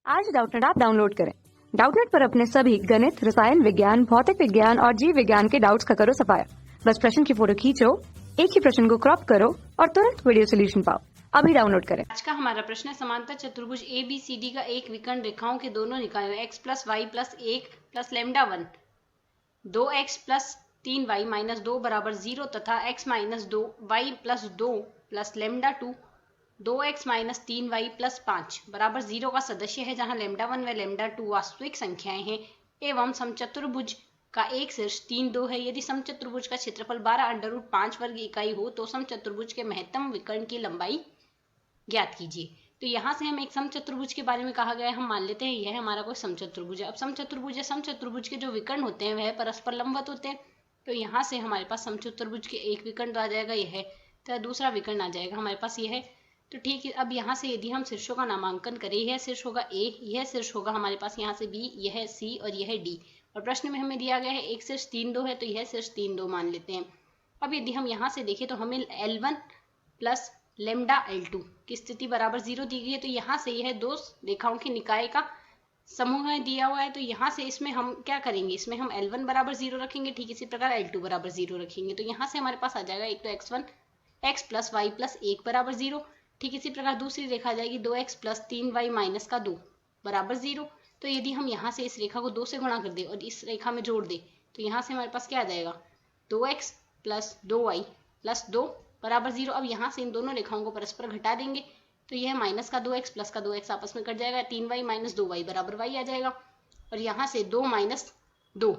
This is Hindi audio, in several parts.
आज डाउटनेट ऐप डाउनलोड करें। डाउटनेट पर अपने सभी गणित, रसायन विज्ञान, भौतिक विज्ञान और जीव विज्ञान के डाउट्स का करो सफाया। बस प्रश्न की फोटो खींचो, एक ही प्रश्न को क्रॉप करो और तुरंत वीडियो सोल्यूशन पाओ। अभी डाउनलोड करें। आज का हमारा प्रश्न है, समांतर चतुर्भुज ABCD का एक विकर्ण रेखाओं के दोनों निकायों x plus y plus 1 plus lambda 1 2x plus 3y minus 2 बराबर 0 तथा x minus 2y plus 2 plus lambda 2 2x minus 3y plus 5 बराबर 0 का सदस्य है, जहां लैम्डा 1 व लैम्डा 2 वास्तविक संख्याएं हैं एवं समचतुर्भुज का एक शीर्ष 3-2 है। यदि समचतुर्भुज का क्षेत्रफल 12√5 वर्ग इकाई हो तो समचतुर्भुज के महत्तम विकर्ण की लंबाई ज्ञात कीजिए। तो यहाँ से हम एक समचतुर्भुज के बारे में कहा गया है, हम मान लेते हैं यह हमारा कोई समचतुर्भुज है। अब समचतुर्भुज के जो विकर्ण होते हैं वह परस्पर लंबवत होते हैं। तो यहाँ से हमारे पास समचतुर्भुज के एक विकर्ण तो आ जाएगा यह, तो दूसरा विकर्ण आ जाएगा हमारे पास यह है। तो ठीक है, अब यहाँ से यदि हम शीर्षों का नामांकन करें, यह शीर्ष होगा A, यह शीर्ष होगा हमारे पास यहाँ से B, यह C और यह D। और प्रश्न में हमें दिया गया है एक शीर्ष 3-2 है, तो यह शीर्ष 3-2 मान लेते हैं। अब यदि हम यहाँ से देखें तो हमें L1 प्लस लेम्डा L2 की स्थिति बराबर 0 दी गई है। तो यहाँ से यह दो रेखाओं के निकाय का समूह है दिया हुआ है। तो यहाँ से इसमें हम क्या करेंगे, इसमें हम L1 बराबर 0 रखेंगे, ठीक इसी प्रकार L2 बराबर 0 रखेंगे। तो यहाँ से हमारे पास आ जाएगा एक तो x1 x plus y plus 1 बराबर 0, ठीक इसी प्रकार दूसरी रेखा आ जाएगी 2x प्लस 3y माइनस का 2 बराबर 0। तो यदि हम यहाँ से इस रेखा को 2 से गुणा कर दे और इस रेखा में जोड़ दे तो यहाँ से हमारे पास क्या आ जाएगा 2x प्लस 2y प्लस 2 बराबर 0। अब यहाँ से इन दोनों रेखाओं को परस्पर घटा देंगे तो यह माइनस का 2x प्लस का 2x आपस में कट जाएगा, 3y माइनस 2y बराबर y आ जाएगा। और यहाँ से 2 माइनस 2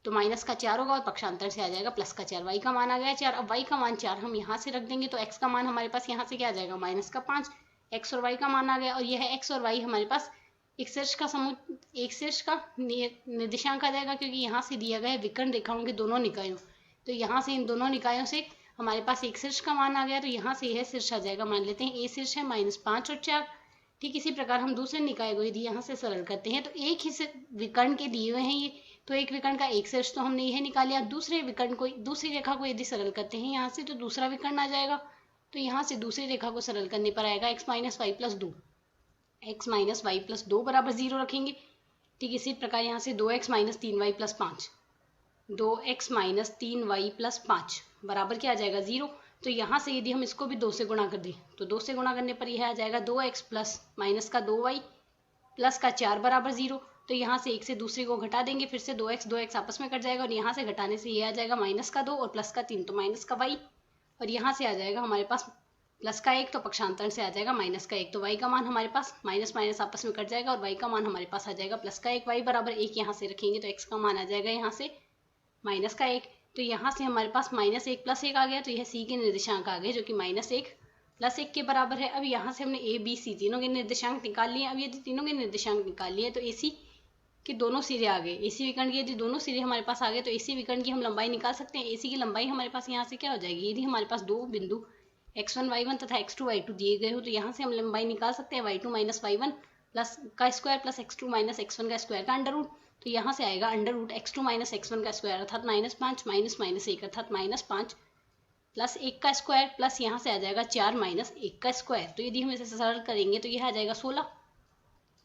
तो माइनस का 4 होगा और पक्षांतर से आ जाएगा प्लस का 4, y का मान आ गया 4। अब y का मान 4 हम यहाँ से रख देंगे तो x का मान हमारे पास यहाँ से क्या आ जाएगा माइनस का 5, x और y का मान आ गया। और यह x और y हमारे पास एक शीर्ष का समूह, एक शीर्ष का निर्देशांक आ जाएगा, क्योंकि यहाँ से दिया गया है विकर्ण रेखाओं के दोनों निकायों। तो यहाँ से इन दोनों निकायों से हमारे पास एक शीर्ष का मान आ गया, तो यहाँ से यह शीर्ष आ जाएगा, मान लेते हैं a शीर्ष है -5 और 4। ठीक इसी प्रकार हम दूसरे निकाय को यदि यहाँ से सरल करते हैं तो एक ही विकर्ण के दिए हुए हैं ये, तो एक विकर्ण का एक शीर्ष तो हमने यह निकाल लिया। दूसरे विकर्ण को, दूसरी रेखा को यदि सरल करते हैं यहाँ से तो दूसरा विकर्ण आ जाएगा। तो यहाँ से दूसरी रेखा को सरल करने पर आएगा x minus y plus 2, x minus y plus 2 बराबर 0 रखेंगे। ठीक इसी प्रकार यहाँ से 2x minus 3y plus 5, 2x minus 3y plus 5 बराबर क्या आ जाएगा 0। तो यहाँ से यदि हम इसको भी 2 से गुणा कर दें तो 2 से गुणा करने पर यह आ जाएगा 2x प्लस माइनस का 2y प्लस का 4 बराबर 0। तो यहाँ से एक से दूसरे को घटा देंगे, फिर से 2x आपस में कट जाएगा और यहाँ से घटाने से ये आ जाएगा माइनस का 2 और प्लस का 3 तो माइनस का y। और यहाँ से आ जाएगा हमारे पास प्लस का 1 तो पक्षांतर से आ जाएगा माइनस का 1। तो y का मान हमारे पास माइनस माइनस आपस में कट जाएगा और y का मान हमारे पास आ जाएगा प्लस का 1, y बराबर 1 यहाँ से रखेंगे तो x का मान आ जाएगा यहाँ से माइनस का 1। तो यहाँ से हमारे पास -1 प्लस 1 आ गया, तो यह c के निर्देशांक आ गए जो कि -1 प्लस 1 के बराबर है। अब यहाँ से हमने a b c तीनों के निर्देशांक निकाल लिए। अब यदि तीनों के निर्देशांक निकाल लिए तो AC के दोनों सिरे आ गए, AC विकर्ण के यदि दोनों सिरे हमारे पास आ गए तो AC विकर्ण की हम लंबाई निकाल सकते हैं। AC की लंबाई हमारे पास यहाँ से क्या हो जाएगी, यदि हमारे पास दो बिंदु x1 y1 तथा x2 y2 दिए गए हो तो यहाँ से हम लंबाई निकाल सकते हैं y2 माइनस y1 प्लस का square plus x2 minus x1 का स्क्वायर का अंडर रूट। तो यहाँ से आएगा under root x2 minus x1 का स्क्वायर अर्थात -5 माइनस -1 अर्थात -5 प्लस 1 का स्क्वायर प्लस यहाँ से आ जाएगा 4 माइनस 1 का स्क्वायर। तो यदि हम इसे सरल करेंगे तो यह आ जाएगा 16,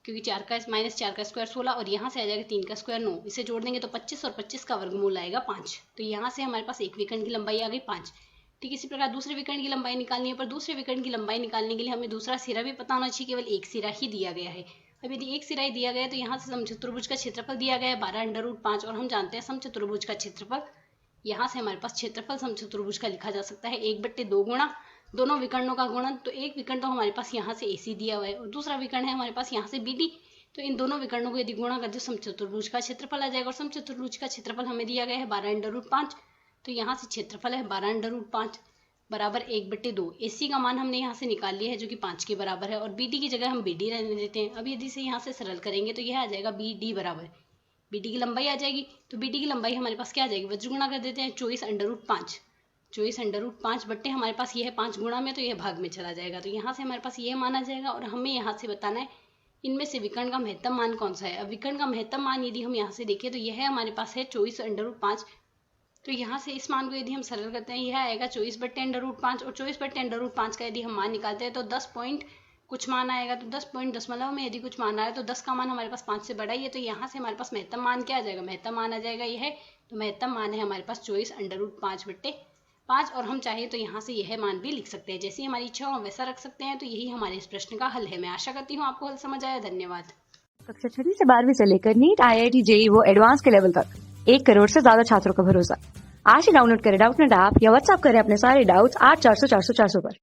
क्योंकि 4 का स्क्वायर 16 और यहाँ से आ जाएगा 3 का स्क्वायर 9, इसे जोड़ देंगे तो 25 और 25 का वर्गमूल आएगा 5। तो यहाँ से हमारे पास एक विकर्ण की लंबाई आ गई 5। ठीक इसी प्रकार दूसरे विकर्ण की लंबाई निकालनी है, पर दूसरे विकर्ण की लंबाई निकालने के लिए हमें दूसरा सिरा भी पता होना चाहिए, केवल एक सिरा ही दिया गया है। अब यदि एक सिरा ही दिया गया है तो यहाँ से समचतुर्भुज का क्षेत्रफल दिया गया है 12√5 और हम जानते हैं समचतुर्भुज का क्षेत्रफल, यहाँ से हमारे पास क्षेत्रफल समचतुर्भुज का लिखा जा सकता है 1/2 गुणा दोनों विकर्णों का गुणन। तो एक विकर्ण तो हमारे पास यहाँ से AC दिया हुआ है और दूसरा विकर्ण है हमारे पास यहाँ से BD। तो इन दोनों विकर्णों को यदि गुणा कर दे समचतुर्भुज का क्षेत्रफल आ जाएगा और समचतुर्भुज का क्षेत्रफल हमें दिया गया है 12√5। तो यहाँ से क्षेत्रफल है 12√5 बराबर 1/2। AC का मान हमने यहाँ से निकाल लिया है जो कि 5 के बराबर है और BD की जगह हम BD रहने देते हैं। अब यदि से यहाँ से सरल करेंगे तो यह आ जाएगा BD बराबर, BD की लंबाई आ जाएगी। तो BD की लंबाई हमारे पास क्या आ जाएगी, वज्र गुणा कर देते हैं 24√5, 24√5 बट्टे हमारे पास ये है 5 गुणा में, तो यह भाग में चला जाएगा। तो यहाँ से हमारे पास ये मान आ जाएगा और हमें यहाँ से बताना है इनमें से विकर्ण का महत्तम मान कौन सा है। अब विकर्ण का महत्तम मान यदि हम यहाँ से देखें तो यह हमारे पास है 24√5। तो यहाँ से इस मान को यदि हम सरल करते हैं यह आएगा 24/√5 और 24/√5 का यदि हम मान निकालते हैं तो कुछ मान आएगा तो 10 पॉइंट दशमलव में यदि कुछ मान आया तो 10 का मान हमारे पास 5 से बड़ा ही है, तो यहाँ से हमारे पास महत्तम मान क्या आ जाएगा, महत्तम मान आ जाएगा यह। तो महत्तम मान है हमारे पास 24√5/5, और हम चाहे तो यहाँ से यह मान भी लिख सकते हैं, जैसी हमारी इच्छा हो हम वैसा रख सकते हैं। तो यही हमारे इस प्रश्न का हल है। मैं आशा करती हूँ आपको हल समझ आया। धन्यवाद। कक्षा 6वीं से 12वीं से लेकर नीट, IIT, JEE वो एडवांस के लेवल तक 1 करोड़ से ज्यादा छात्रों का भरोसा। आज ही डाउनलोड करें डाउटनेट ऐप या व्हाट्सएप करें अपने सारे डाउट्स 8400 400 400 पर।